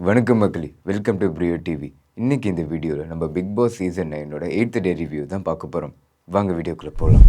வணக்கம் மக்களே, welcome to பிரியோ TV. இன்னைக்கு இந்த வீடியோவில் நம்ம பிக் பாஸ் சீசன் 9ஓட 8th டே ரிவ்யூ தான் பார்க்க போகிறோம். வாங்க வீடியோக்குள்ளே போகலாம்.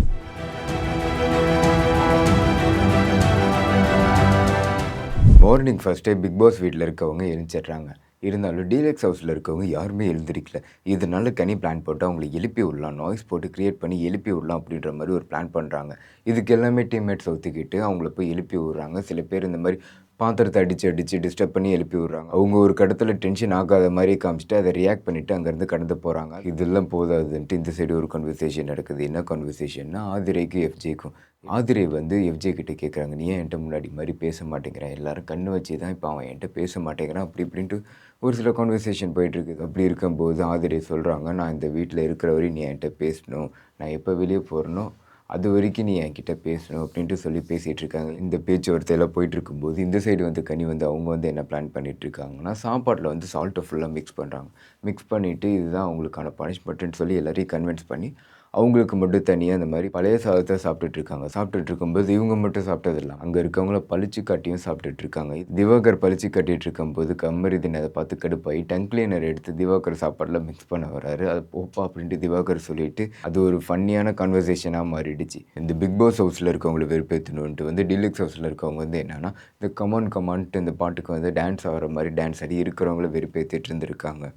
மார்னிங் ஃபர்ஸ்டே பிக் பாஸ் வீட்டில் இருக்கவங்க எழுந்திடுறாங்க. இருந்தாலும் டீலக்ஸ் ஹவுஸில் இருக்கவங்க யாருமே எழுந்திருக்கல. இதனால கனி பிளான் போட்டு அவங்களை எழுப்பி விடலாம், நாய்ஸ் போட்டு க்ரியேட் பண்ணி எழுப்பி விடலாம் அப்படின்ற மாதிரி ஒரு பிளான் பண்ணுறாங்க. இதுக்கு எல்லாமே டீம்மேட்ஸ் ஒத்துக்கிட்டு அவங்கள போய் எழுப்பி விட்றாங்க. சில பேர் இந்த மாதிரி பாத்திரத்தை அடித்து டிஸ்டர்ப் பண்ணி எழுப்பி விட்றாங்க. அவங்க ஒரு கடத்தில் டென்ஷன் ஆகாத மாதிரி காமிச்சிட்டு அதை ரியாக்ட் பண்ணிவிட்டு அங்கேருந்து கடந்து போகிறாங்க. இதெல்லாம் போதாதுன்ட்டு இந்த சைடு ஒரு கான்வர்சேஷன் நடக்குது. என்ன கான்வர்சேஷன்னா, ஆதிரைக்கும் எஃப்ஜேக்கும். ஆதிரை வந்து எஃப்ஜே கிட்டே கேட்குறாங்க, நீ ஏன் என்கிட்ட முன்னாடி மாதிரி பேச மாட்டேங்கிறேன், எல்லாரும் கண்ணு வச்சு தான் இப்போ அவன் என்கிட்ட பேச மாட்டேங்கிறான் அப்படி இப்படின்ட்டு ஒரு சில கான்வர்சேஷன் போயிட்டுருக்குது. அப்படி இருக்கும்போது ஆதிரை சொல்கிறாங்க, நான் இந்த வீட்டில் இருக்கிற வரையும் நீ என்கிட்ட பேசணும், நான் எப்போ வெளியே போகிறனோ அது வரைக்கும் நீ என்கிட்ட பேசணும் அப்படின்ட்டு சொல்லி பேசிகிட்டு இருக்காங்க. இந்த பேச்சுவார்த்தையெல்லாம் போயிட்டு இருக்கும்போது இந்த சைடு வந்து கனி வந்து அவங்க வந்து என்ன பிளான் பண்ணிகிட்டு இருக்காங்கன்னா, சாப்பாட்டில் வந்து சால்ட்டை ஃபுல்லாக மிக்ஸ் பண்ணுறாங்க. மிக்ஸ் பண்ணிவிட்டு இதுதான் அவங்களுக்கான பனிஷ்மெண்ட்டுன்னு சொல்லி எல்லாரையும் கன்வின்ஸ் பண்ணி அவங்களுக்கு மட்டும் தனியாக இந்த மாதிரி பழைய சாதத்தை சாப்பிட்டுட்ருக்காங்க. சாப்பிட்டுட்டு இருக்கும்போது இவங்க மட்டும் சாப்பிட்டதில்ல, அங்கே இருக்கவங்கள பளிச்சு காட்டியும் சாப்பிட்டுட்ருக்காங்க. திவாகர் பளிச்சு கட்டிகிட்டு இருக்கும்போது கமருதீன் அதை பார்த்து கடுப்பாகி டங் கிளீனர் எடுத்து திவாகர் சாப்பாடில் மிக்ஸ் பண்ண வராரு. அது போப்பா அப்படின்ட்டு திவாகர் சொல்லிட்டு அது ஒரு ஃபன்னியான கான்வர்சேஷனாக மாறிடுச்சு. இந்த பிக் பாஸ் ஹவுஸில் இருக்கவங்களை வெறுப்பேற்றணுன்ட்டு வந்து டீலக்ஸ் ஹவுஸில் இருக்கவங்க வந்து என்னென்னா, இந்த கமான்ட்டு இந்த பாட்டுக்கு வந்து டான்ஸ் ஆகிற மாதிரி டான்ஸ் ஆடி இருக்கிறவங்கள வெறுப்பேற்றிட்டு இருந்திருக்காங்க.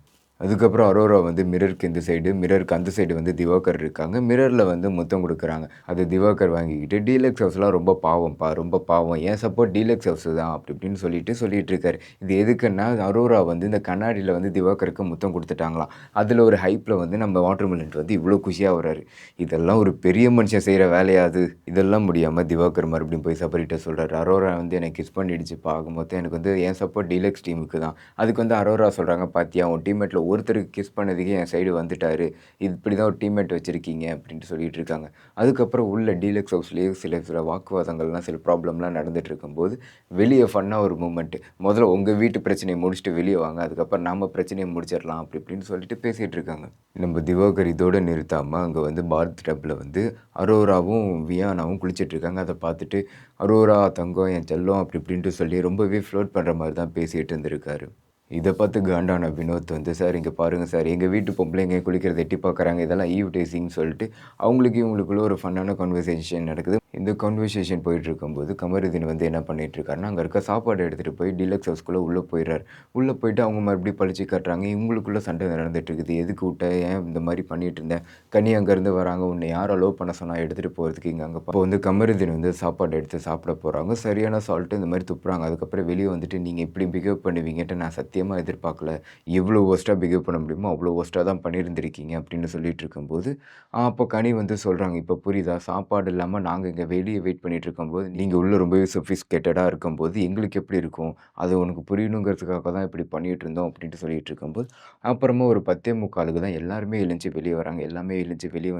அதுக்கப்புறம் அரோரா வந்து மிரருக்கு இந்த சைடு, மிரருக்கு அந்த சைடு வந்து திவாகர் இருக்காங்க. மிரரில் வந்து முத்தம் கொடுக்குறாங்க. அது திவாகர் வாங்கிக்கிட்டு, டீலக்ஸ் ஹவுஸ்லாம் ரொம்ப பாவம்ப்பா, ரொம்ப பாவம், ஏன் சப்போர்ட் டீலக்ஸ் ஹவுஸ் தான் அப்படி இப்படின்னு சொல்லிட்டு இருக்காரு. இது எதுக்குன்னா, அரோரா வந்து இந்த கண்ணாடியில் வந்து திவாகருக்கு முத்தம் கொடுத்துட்டாங்களாம். அதில் ஒரு ஹைப்பில் வந்து நம்ம வாட்டர்மெலன் வந்து இவ்வளோ குஷியாக வர்றாரு. இதெல்லாம் ஒரு பெரிய மனுஷன் செய்கிற வேலையாது. இதெல்லாம் முடியாமல் திவாகர் மறுபடியும் போய் சபரிட்ட சொல்கிறாரு, அரோரா வந்து எனக்கு கிஸ் பண்ணிடுச்சுப்பா, ஆக மொத்தம் எனக்கு வந்து என் சப்போர்ட் டீலக்ஸ் டீமுக்கு தான். அதுக்கு வந்து அரோரா சொல்கிறாங்க, பாத்தியா உன் டீம்மேட்டில் ஒருத்தருக்கு கிஸ் பண்ணதுக்கு என் சைடு வந்துட்டார், இப்படி தான் ஒரு டீம்மேட் வச்சுருக்கீங்க அப்படின்ட்டு சொல்லிட்டு இருக்காங்க. அதுக்கப்புறம் உள்ள டீலக்ஸ் ஹவுஸ்லேயே சில வாக்குவாதங்கள்லாம் சில ப்ராப்ளம்லாம் நடந்துகிட்டு இருக்கும்போது வெளியே ஃபன்னாக ஒரு மூமெண்ட்டு, முதல்ல உங்கள் வீட்டு பிரச்சனையை முடிச்சுட்டு வெளியே வாங்க, அதுக்கப்புறம் நம்ம பிரச்சனையை முடிச்சிடலாம் அப்படி இப்படின்னு சொல்லிட்டு பேசிகிட்டு இருக்காங்க. நம்ம திவாகர் இதோடு நிறுத்தாமல் அங்கே வந்து பாத் டப்பில் வந்து அரோராவும் வியானாவும் குளிச்சுட்டு இருக்காங்க. அதை பார்த்துட்டு அரோரா தங்கம் என் செல்லம் அப்படி இப்படின்ட்டு சொல்லி ரொம்பவே ஃப்ளோட் பண்ணுற மாதிரி தான் பேசிகிட்டு இருந்திருக்காரு. இதை பார்த்து காண்டான வினோத் வந்து, சார் இங்கே பாருங்கள் சார், எங்கள் வீட்டு பொம்பளைங்க குளிக்கிறத எட்டி பார்க்குறாங்க, இதெல்லாம் ஈவ்டேசிங்னு சொல்லிட்டு அவங்களுக்கு இவங்களுக்குள்ள ஒரு ஃபன்னான கான்வர்சேஷன் நடக்குது. இந்த கான்வர்சேஷன் போயிட்டு இருக்கும்போது கமருதீன் வந்து என்ன பண்ணிட்டு இருக்காருன்னா, அங்கே இருக்க சாப்பாடு எடுத்துகிட்டு போய் டீலக்ஸ் ஹவுஸ்க்குள்ளே உள்ளே போயிடுறாரு. உள்ளே போயிட்டு அவங்க மறுபடியும் பழிச்சு காட்டுறாங்க. இவங்களுக்குள்ளே சண்டை நடந்துட்டு இருக்குது. எதுக்கு விட்ட, ஏன் இந்த மாதிரி பண்ணிட்டு இருந்தேன், கனி அங்கேருந்து வராங்க, உன்னை யார் அலோவ் பண்ண சொன்னால் எடுத்துகிட்டு போகிறதுக்கு இங்கே அங்கே இப்போ வந்து கமருதீன் வந்து சாப்பாடு எடுத்து சாப்பிட போகிறாங்க. சரியான சால்ட்டு இந்த மாதிரி துப்புறாங்க. அதுக்கப்புறம் வெளியே வந்துட்டு, நீங்கள் இப்படி பிஹேவ் பண்ணுவீங்கன்ட்டு நான் சத்தியமாக எதிர்பார்க்கல, எவ்வளோ ஒஸ்ட்டாக பிஹேவ் பண்ண முடியுமோ அவ்வளோ ஒஸ்ட்டாக தான் பண்ணியிருந்திருக்கீங்க அப்படின்னு சொல்லிட்டு இருக்கும்போது அப்போ கனி வந்து சொல்கிறாங்க, இப்போ புரியுதா, சாப்பாடு இல்லாமல் நாங்கள் இங்கே வெளியே வெயிட் பண்ணிகிட்டு இருக்கும்போது நீங்கள் உள்ளே ரொம்பவே சொஃபிஸ்கேட்டடாக இருக்கும்போது எங்களுக்கு எப்படி இருக்கும், அது உனக்கு புரியணுங்கிறதுக்காக தான் இப்படி பண்ணிகிட்டு இருந்தோம் அப்படின்ட்டு சொல்லிட்டு இருக்கும்போது அப்புறமா ஒரு 10:45 தான் எல்லாருமே எழுந்து வெளியே வராங்க. எல்லாமே எழுந்து வெளியே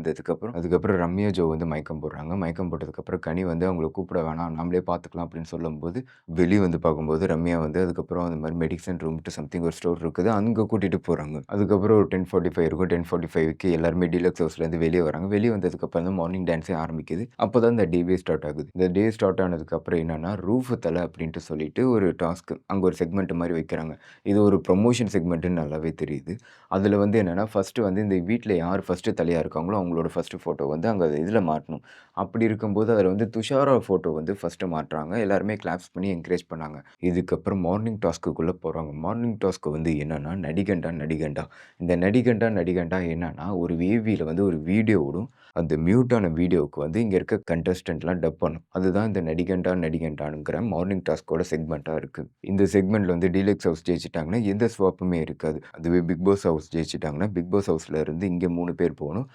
அதுக்கப்புறம் ரம்யா ஜோ வந்து மயக்கம் போடுறாங்க. மயக்கம் போட்டதுக்கப்புறம் கனி வந்து அவங்கள கூப்பிட வேணாம், நம்மளே பார்த்துக்கலாம் அப்படின்னு சொல்லும்போது வெளியே வந்து பார்க்கும்போது ரம்யா வந்து அதுக்கப்புறம் அந்த மாதிரி மெடிசன் ரூம்ட்டு சம்திங் ஒரு ஸ்டோர் இருக்குது, அங்கே கூட்டிகிட்டு போகிறாங்க. அதுக்கப்புறம் ஒரு 10:45 இருக்கும். 10:45க்கு எல்லாருமே டீலக்ஸ் ஹவுஸ்லேருந்து வெளியே வராங்க. வெளியே வந்ததுக்கப்புறம் தான் மார்னிங் டான்ஸே ஆரம்பிக்குது. அப்போ தான் இந்த டேவே ஸ்டார்ட் ஆகுது. இந்த டே ஸ்டார்ட் ஆனதுக்கப்புறம் என்னென்னா, ரூஃப் தலை அப்படின்ட்டு சொல்லிட்டு ஒரு டாஸ்க்கு அங்கே ஒரு செக்மெண்ட் மாதிரி வைக்கிறாங்க. இது ஒரு ப்ரொமோஷன் செக்மெண்ட்டுன்னு நல்லாவே தெரியுது. அதில் வந்து என்னென்னா, ஃபஸ்ட்டு வந்து இந்த வீட்டில் யார் ஃபஸ்ட்டு தலையாக இருக்காங்களோ அவங்களோட ஃபஸ்ட்டு ஃபோட்டோ வந்து அங்கே இதில் மாட்டணும். அப்படி இருக்கும்போது அதில் வந்து துஷாரா ஃபோட்டோ வந்து ஃபஸ்ட்டு மாட்டுறாங்க. எல்லாருமே கிளாப்ஸ் பண்ணி என்கரேஜ் பண்ணாங்க. இதுக்கப்புறம் மார்னிங் டாஸ்க்குள்ளே போகிறாங்க. மார்னிங் டாஸ்க்கு வந்து என்னென்னா, நடிகண்டா. இந்த நடிகண்டா என்னன்னா, ஒரு ஏவியில் வந்து ஒரு வீடியோ ஓடும். அந்த மியூட்டான வீடியோவுக்கு வந்து இங்கே இருக்க கண்டஸ்டன்ட்லாம் டப் பண்ணும். அதுதான் இந்த நடிகண்டானுங்கிற மார்னிங் டாஸ்க்கோட செக்மெண்ட்டாக இருக்குது. இந்த செக்மெண்ட்டில் வந்து டீலக்ஸ் ஹவுஸ் ஜெயிச்சிட்டாங்கன்னா எந்த ஸ்வாப்புமே இருக்காது. அதுவே பிக் பாஸ் ஹவுஸ் ஜெயிச்சிட்டாங்கன்னா பிக் பாஸ் ஹவுஸில் இருந்து இங்கே 3 பேர் போகணும்.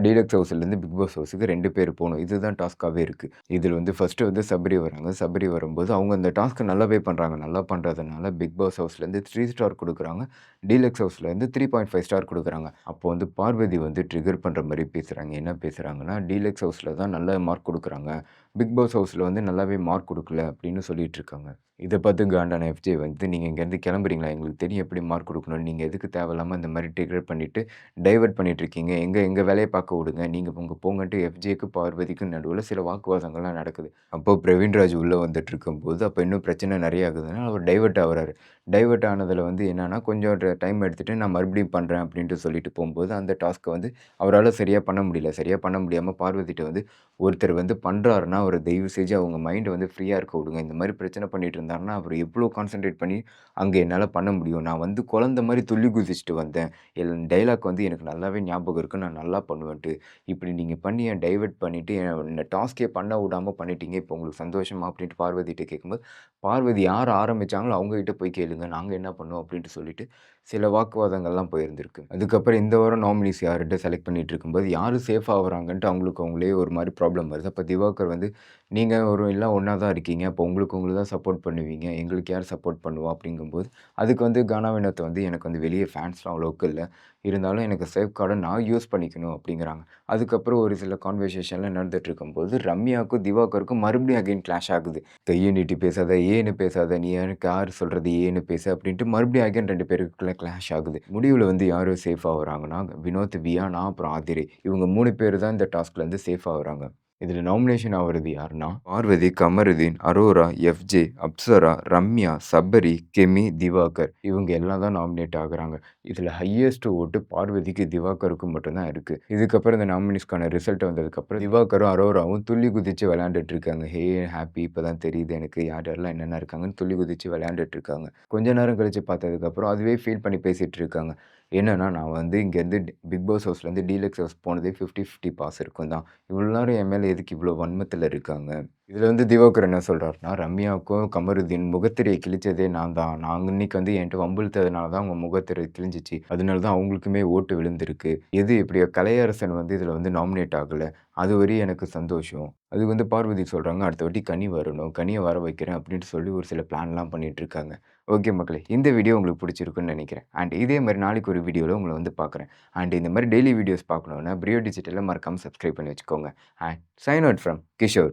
டீலக்ஸ் ஹவுஸ்லேருந்து பிக் பாஸ் ஹவுஸுக்கு 2 பேர் போகணும். இதுதான் டாஸ்க்காகவே இருக்குது. இதில் வந்து ஃபஸ்ட்டு வந்து சபரி வராங்க. சபரி வரும்போது அவங்க அந்த டாஸ்க்கை நல்லாவே பண்ணுறாங்க. நல்லா பண்ணுறதுனால பிக் பாஸ் ஹவுஸ்லேருந்து 3 ஸ்டார் கொடுக்குறாங்க. டீலக்ஸ் ஹவுஸ்லேருந்து 3.5 ஸ்டார் கொடுக்குறாங்க. அப்போ வந்து பார்வதி வந்து ட்ரிகர் பண்ணுற மாதிரி பேசுகிறாங்க. என்ன பேசுகிறாங்கன்னா, டீலக்ஸ் ஹவுஸில் தான் நல்ல மார்க் கொடுக்குறாங்க, பிக் பாஸ் ஹவுஸில் வந்து நல்லாவே மார்க் கொடுக்கல அப்படின்னு சொல்லிட்டு இருக்காங்க. இத பார்த்து காண்டான எஃப்ஜே வந்து, "நீங்க இங்கேருந்து கிளம்புறீங்களா? எங்களுக்கு தெரியும் எப்படி மார்க் குடுக்கணும்னு. நீங்க எதுக்கு தேவையில்லாம இந்த மாரி டிக்ரேட் பண்ணிட்டு, டைவர்ட் பண்ணிட்டுருக்கீங்க. எங்க வேலைய பார்க்க விடுங்க. நீங்க உங்க போங்கன்ட்டு" எஃப்ஜேக்கும் பார்வதிக்கும் நடுவுல சில வாக்குவாதங்கள்லாம் நடக்குது. அப்போ பிரவீன்ராஜ் உள்ள வந்துட்டுருக்கும்போது, அப்ப இன்னும் பிரச்சனை நெறைய ஆகுதுன்னா, அவர் டைவர்ட் ஆவுறாரு. டைவர்ட் ஆனதுல வந்து என்னன்னா, கொஞ்சம் டைம் எடுத்துட்டு நான் மறுபடியும் பண்றேன் அப்படின்ட்டு சொல்லிட்டு போம்போது, அந்த டாஸ்க்க வந்து அவரால சரியா பண்ண முடியல. சரியா பண்ண முடியாம பார்வதிட்ட வந்து, "ஒருத்தர் வந்து பண்றாருன்னா, அவர தயவு செஞ்சு அவங்க மைண்ட் வந்து ஃப்ரீயா இருக்க விடுங்க. இந்த மாரி பிரச்சனை பண்ணிட்டு இருந்தாருன்னா, அவரு எவ்ளோ கான்சன்ட்ரேட் பண்ணி அங்க என்னால பண்ண முடியும். நான் வந்து குழந்தை மாரி துள்ளி குதிச்சுட்டு வந்தேன். என் டயலாக் வந்து எனக்கு நல்லாவே ஞாபகம் இருக்கு. நான் நல்லா பண்ணுவேன்ட்டு. இப்படி நீங்க பண்ணி டைவர்ட் பண்ணிட்டு, என்ன டாஸ்க்கே பண்ண விடாம பண்ணிட்டீங்க. இப்போ உங்களுக்கு சந்தோஷமா?" அப்படின்ட்டு பார்வதிட்ட கேட்கும்போது, பார்வதி யார் ஆரம்பிச்சாங்களோ அவங்க கிட்ட போய் கேளுங்க. நாங்க என்ன பண்ணோம் அப்படின்ட்டு சொல்லிட்டு, சில வாக்குவாதங்கள்லாம் போயிருந்திருக்கு. அதுக்கப்புறம் இந்த வாரம் நாமினீஸ் யாருன்ட்டு செலக்ட் பண்ணிட்டு இருக்கும்போது, யாரு சேஃப் ஆகுறாங்கன்ட்டு அவங்களுக்கு அவங்களே ஒரு மாரி ப்ராப்ளம் வருது. அப்ப திவாகர் வந்து, "நீங்க எல்லாம் ஒண்ணா தான் இருக்கீங்க. அப்போ உங்களுக்கு தான் சப்போர்ட் பண்ணுவீங்க. எங்களுக்கு யார் சப்போர்ட் பண்ணுவா?" அப்படிங்கும்போது, அதுக்கு வந்து கானா வினோத் வந்து, "எனக்கு வந்து வெளிய ஃபேன்ஸ்லாம் அவ்வளவுக்கு இல்ல. இருந்தாலும் எனக்கு சேஃப் கார்ட நான் யூஸ் பண்ணிக்கணும்." அப்படிங்கிறாங்க. அதுக்கப்புறம் ஒரு சில கான்வர்சேஷன்லாம் நடந்துட்டு இருக்கும்போது, ரம்யாவுக்கும் திவாகருக்கும் மறுபடியும் அகைன் கிளாஷ் ஆகுது. "கைய நீட்டி பேசாத, ஏன்னு பேசாத, நீ எனக்கு யாரு சொல்றது ஏன்னு பேசு" அப்படின்ட்டு மறுபடியும் அகைன் 2 பேருக்குள்ள கிளாஷ் ஆகுது. முடிவுல வந்து யாரு சேஃப் ஆகுறாங்கன்னா, வினோத், வியானா, அப்புறம் ஆதிரை. இவங்க 3 பேரு தான் இந்த டாஸ்க்லேருந்து சேஃப் ஆகுறாங்க. இதுல நாமினேஷன் ஆவுறது யாருன்னா, பார்வதி, கமருதீன், அரோரா, எஃப்ஜே, அப்சரா, ரம்யா, சபரி, கெமி, திவாகர். இவங்க எல்லாம் தான் நாமினேட் ஆகுறாங்க. இதுல ஹையஸ்ட் வோட்டு பார்வதிக்கு, திவாகருக்கும் மட்டும் தான் இருக்கு. இதுக்கப்புறம் இந்த நாமினீஸ்க்கான ரிசல்ட் வந்ததுக்கப்புறம் திவாகரும், அரோராவும் துள்ளி குதிச்சு விளையாண்டுட்டு இருக்காங்க. "ஹே! ஹேப்பி இப்பதான் தெரியுது எனக்கு யார் யாரெல்லாம் என்னென்ன இருக்காங்கன்னு" துள்ளி குதிச்சு விளையாண்டுட்டு இருக்காங்க. கொஞ்ச நேரம் கழிச்சு பார்த்ததுக்கப்புறம் அதுவே ஃபீல் பண்ணி பேசிட்டு இருக்காங்க. என்னன்னா, "நான் வந்து இங்கேருந்து பிக் பாஸ் ஹவுஸ்லேருந்து டீலக்ஸ் ஹவுஸ் போனதே 50-50 பாஸ் இருக்கும் தான். இவ்வளோ நேரம் என் மேல எதுக்கு இவ்வளோ வன்மத்தில இருக்காங்க?" இதுல வந்து திவாகர் என்ன சொல்றாருன்னா, "ரம்யாவுக்கும் கமருதீன் முகத்திரைய கிழிச்சதே நான் தான். நான் இன்னைக்கு வந்து என்ட்ட வம்பிழுத்ததுனால தான் அவங்க முகத்திரை கிழிஞ்சிச்சு. அதனால தான் அவங்களுக்குமே ஓட்டு விழுந்திருக்கு. எது எப்படியோ கலையரசன் வந்து இதுல வந்து நாமினேட் ஆகல. அதுவரையும் எனக்கு சந்தோஷம்." அதுக்கு வந்து பார்வதி சொல்றாங்க, "அடுத்த வாட்டி கனி வரணும். கனிய வர வைக்கிறேன்." அப்படின்ட்டு சொல்லி ஒரு சில பிளான்லாம் பண்ணிட்டு இருக்காங்க. ஓகே மக்களே, இந்த வீடியோ உங்களுக்கு பிடிச்சிருக்குன்னு நெனைக்கிறேன். அண்ட் இதே மாரி நாளைக்கு ஒரு வீடியோல உங்கள வந்து பார்க்குறேன். அண்ட் இந்த மாரி டெய்லி வீடியோஸ் பார்க்கணும்னா, பிரியோ டிஜிட்டல மறக்காம சப்ஸ்கிரைப் பண்ணி வச்சுக்கோங்க. And sign out from Kishore.